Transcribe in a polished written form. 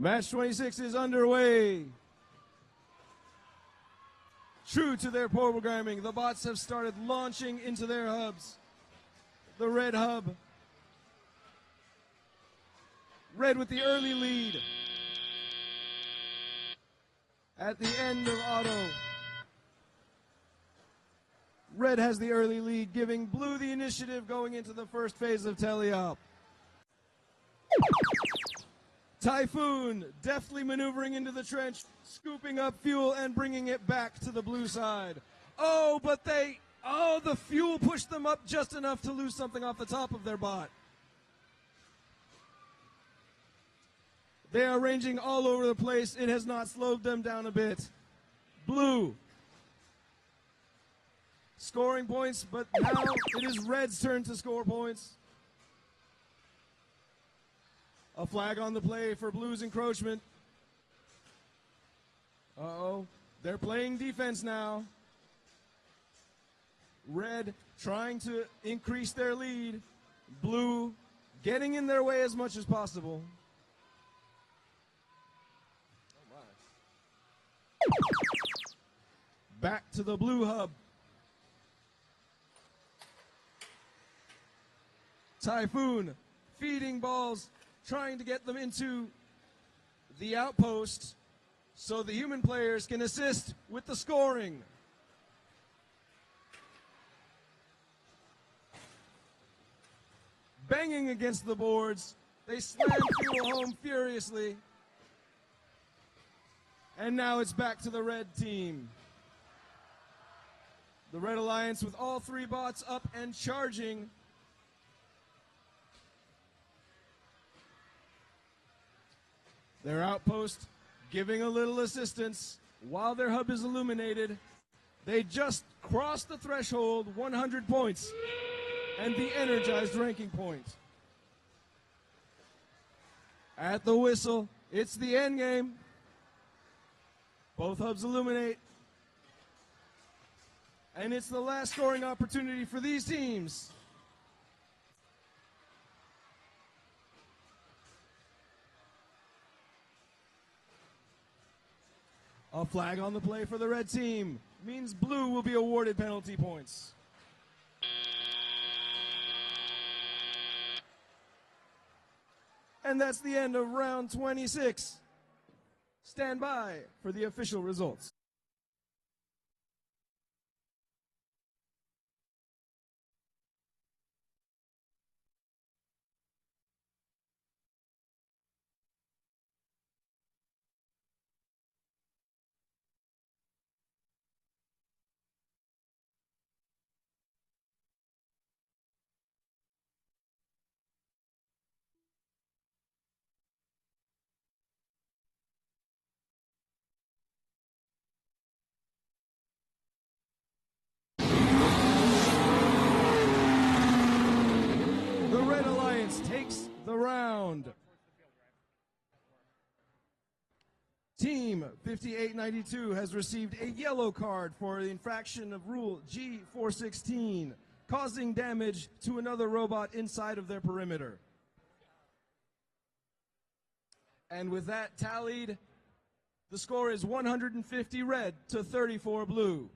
Match 26 is underway. True to their programming, the bots have started launching into their hubs. The red hub. Red with the early lead. At the end of auto. Red has the early lead, giving blue the initiative going into the first phase of teleop. Typhoon deftly maneuvering into the trench, scooping up fuel and bringing it back to the blue side. Oh, but the fuel pushed them up just enough to lose something off the top of their bot. They are ranging all over the place. It has not slowed them down a bit. Blue scoring points, but now it is Red's turn to score points. A flag on the play for Blue's encroachment. Uh-oh. They're playing defense now. Red trying to increase their lead. Blue getting in their way as much as possible. Oh my. Back to the blue hub. Typhoon feeding balls, trying to get them into the outpost so the human players can assist with the scoring. Banging against the boards, they slam fuel home furiously. And now it's back to the red team. The Red Alliance with all three bots up and charging. Their outpost giving a little assistance while their hub is illuminated. They just crossed the threshold, 100 points, and the energized ranking point. At the whistle, it's the end game. Both hubs illuminate. And it's the last scoring opportunity for these teams. A flag on the play for the red team means blue will be awarded penalty points. And that's the end of round 26. Stand by for the official results. Takes the round. Team 5892 has received a yellow card for the infraction of Rule G416, causing damage to another robot inside of their perimeter. And with that tallied, the score is 150 red to 34 blue.